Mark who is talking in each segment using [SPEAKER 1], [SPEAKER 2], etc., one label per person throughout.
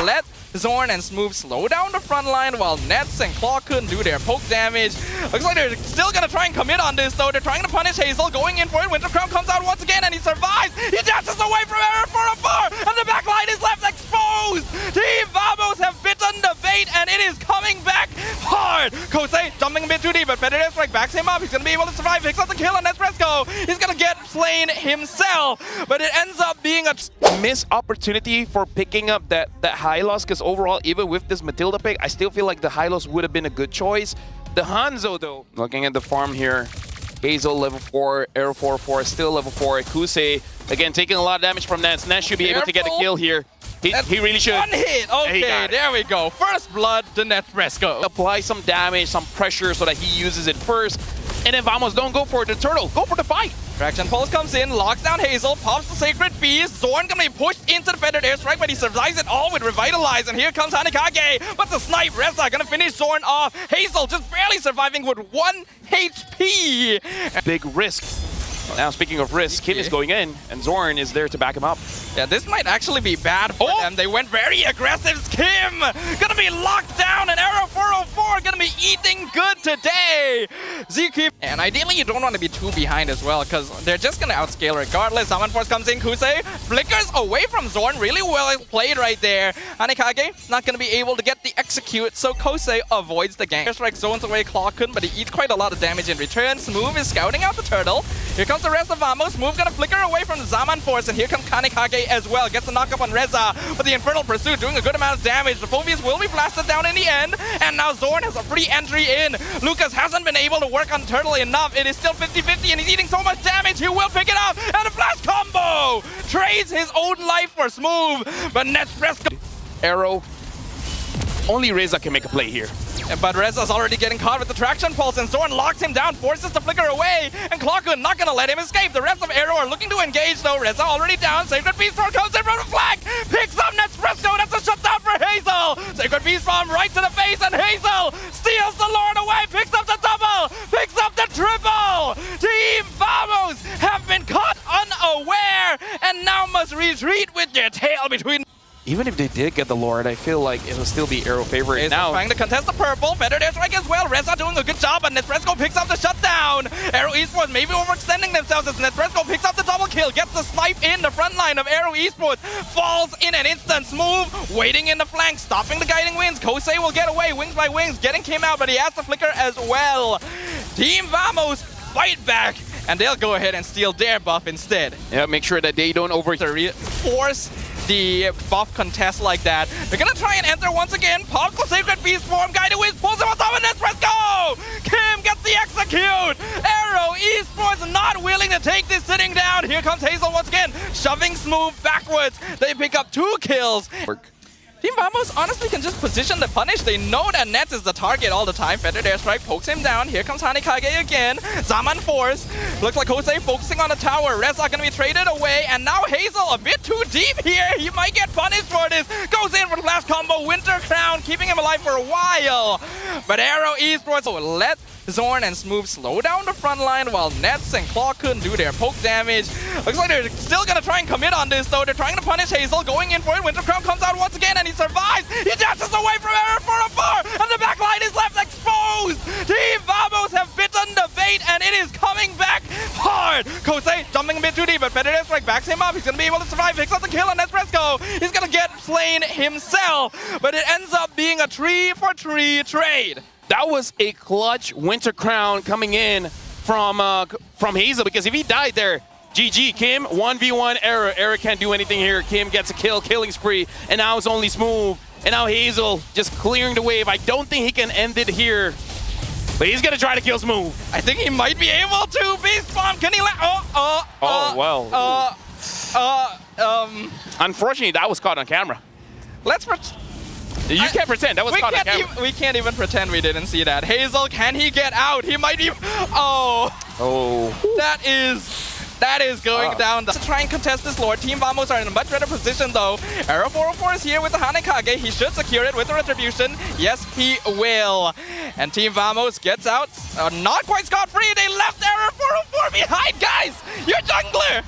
[SPEAKER 1] let Zorn and Smooth slow down the front line while Nets and Claw couldn't do their poke damage. Looks like they're still gonna try and commit on this though. They're trying to punish Hazel, going in for it. Winter Crown comes out once again and he survives. He dashes away from AERO 404 and the back line is left exposed. Team Vamos have bitten the bait and it is coming back hard. Kosei jumping a bit too deep, but Better Strike backs him up. He's gonna be able to survive, picks up the kill on Nespresso. He's gonna get slain himself, but it ends up being a
[SPEAKER 2] missed opportunity for picking up that high loss, because overall, even with this Matilda pick, I still feel like the high loss would have been a good choice. The Hanzo though, looking at the farm here, Hazel level 4, AERO 404 still level 4, Kusei again taking a lot of damage from Nets. Nets should be able to get a kill here. He really should.
[SPEAKER 1] One hit, okay, there we go. First blood to Nespresso.
[SPEAKER 2] Apply some damage, some pressure so that he uses it first. And then Vamos, don't go for the turtle, go for the fight.
[SPEAKER 1] Traction Pulse comes in, locks down Hazel, pops the Sacred Beast. Zorn gonna be pushed into the Feathered Airstrike, but he survives it all with Revitalize. And here comes Hanekage, but the snipe, Reza gonna finish Zorn off. Hazel just barely surviving with 1 HP.
[SPEAKER 2] Big risk. Now, speaking of risk, Kim is going in, and Zorn is there to back him up.
[SPEAKER 1] Yeah, this might actually be bad for them. They went very aggressive. Kim gonna be locked down, and AERO 404 gonna be eating good today. ZK. And ideally, you don't want to be too behind as well, because they're just gonna outscale regardless. Summon Force comes in. Kusei flickers away from Zorn. Really well played right there. Hanekage not gonna be able to get the execute, so Kosei avoids the gank. Airstrike zones away Clawkun, but he eats quite a lot of damage in return. Smooth is scouting out the turtle. Here comes the rest of Vamos. Smooth gonna flicker away from the Zaman Force, and here comes Hanekage as well. Gets the knock up on Reza, but the Infernal Pursuit doing a good amount of damage. The Phobius will be blasted down in the end, and now Zorn has a free entry in. Lucas hasn't been able to work on Turtle enough. It is still 50-50, and he's eating so much damage. He will pick it up, and a flash combo! Trades his own life for Smooth, but Nespresso.
[SPEAKER 2] AERO, only Reza can make a play here.
[SPEAKER 1] But Reza's already getting caught with the Traction Pulse, and Zorn locks him down, forces to flicker away, and Clawkun not gonna let him escape. The rest of AERO are looking to engage though. Reza already down. Sacred Beast Storm comes in from the flank, picks up Nespresso. That's a shutdown for Hazel. Sacred Beast Storm right to the face, and Hazel steals the Lord away, picks up the double, picks up the triple. Team Vamos have been caught unaware, and now must retreat with their tail between.
[SPEAKER 2] Even if they did get the Lord, I feel like it will still be AERO favorite now.
[SPEAKER 1] Trying to contest the purple. Better Airstrike as well. Reza doing a good job, but Nespresso picks up the shutdown. AERO Esports maybe overextending themselves as Nespresso picks up the double kill, gets the snipe in. The front line of AERO Esports falls in an instant. Smooth waiting in the flank, stopping the guiding winds. Kosei will get away, wings by wings, getting Kim out, but he has the flicker as well. Team Vamos fight back, and they'll go ahead and steal their buff instead.
[SPEAKER 2] Yeah, make sure that they don't
[SPEAKER 1] force the buff contest like that. They're gonna try and enter once again. Pop the Sacred Beast form, guided with pulls him on top of Nespresso. Kim gets the execute. AERO Esports not willing to take this sitting down. Here comes Hazel once again, shoving Smooth backwards. They pick up 2 kills. Team Vamos honestly can just position the punish. They know that Nets is the target all the time. Feathered Airstrike pokes him down. Here comes Hanekage again. Zaman Force. Looks like Kosei focusing on the tower. Reza gonna be traded away. And now Hazel a bit too deep here. He might get punished for this. Goes in for the last combo. Winter Crown keeping him alive for a while. But AERO Esports will let Zorn and Smooth slow down the front line while Nets and Claw couldn't do their poke damage. Looks like they're still gonna try and commit on this though. They're trying to punish Hazel, going in for it. Winter Crown comes out once again and he survives. He dashes away from AERO 404 and the back line is left exposed. Team Vamos have bitten the bait and it is coming back hard. Kosei jumping a bit too deep, but Better Airstrike backs him up. He's gonna be able to survive, picks up the kill on Nespresso. He's gonna get slain himself, but it ends up being a 3-for-3 trade.
[SPEAKER 2] That was a clutch Winter Crown coming in from Hazel, because if he died there, GG. Kim, 1v1 AERO. AERO can't do anything here. Kim gets a kill, killing spree, and now it's only Smooth. And now Hazel just clearing the wave. I don't think he can end it here, but he's gonna try to kill Smooth.
[SPEAKER 1] I think he might be able to. Beast Bomb, can he let?
[SPEAKER 2] Unfortunately, that was caught on camera.
[SPEAKER 1] Let's
[SPEAKER 2] You can't pretend. That was caught on camera.
[SPEAKER 1] We can't even pretend we didn't see that. Hazel, can he get out? He might be. Oh. That is going down. To try and contest this Lord. Team Vamos are in a much better position though. AERO 404 is here with the Hanekage. He should secure it with the Retribution. Yes, he will. And Team Vamos gets out. Not quite scot-free. They left AERO 404 behind, guys. You're jungler.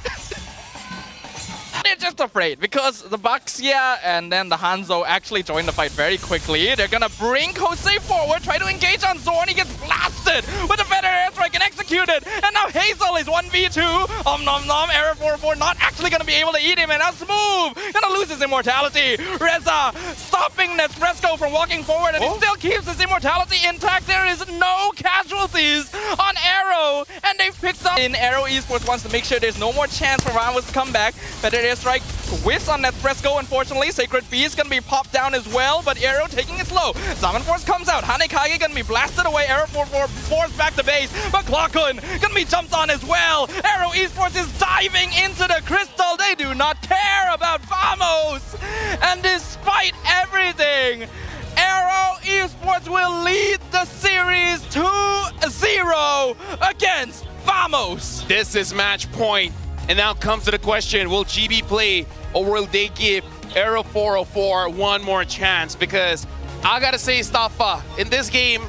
[SPEAKER 1] they're just afraid because the Baxia and then the Hanzo actually join the fight very quickly. They're gonna bring Jose forward, try to engage on Zorn. He gets blasted with a better airstrike and executed. And now Hazel is 1v2. Nom nom. Error 4-4 not actually gonna be able to eat him. And now Smooth gonna lose his immortality. Reza stopping Nespresso from walking forward, and he still keeps his immortality intact. There is no casualties on AERO, and they've picked up. In AERO Esports wants to make sure there's no more chance for Ramos to come back. Better airstrike whiffs on Nespresso, unfortunately. Sacred Beast gonna be popped down as well, but AERO taking it slow. Zaman Force comes out. Hanekage gonna be blasted away. AERO 4-4 forced back to base, but Clockun gonna be jumped on as well. AERO Esports is diving into the crystal. They do not care about Vamos. And despite everything, AERO Esports will lead the series 2-0 against Vamos.
[SPEAKER 2] This is match point. And now comes to the question, will GB play or will they give AERO 404 one more chance? Because I gotta say, Stafa, in this game,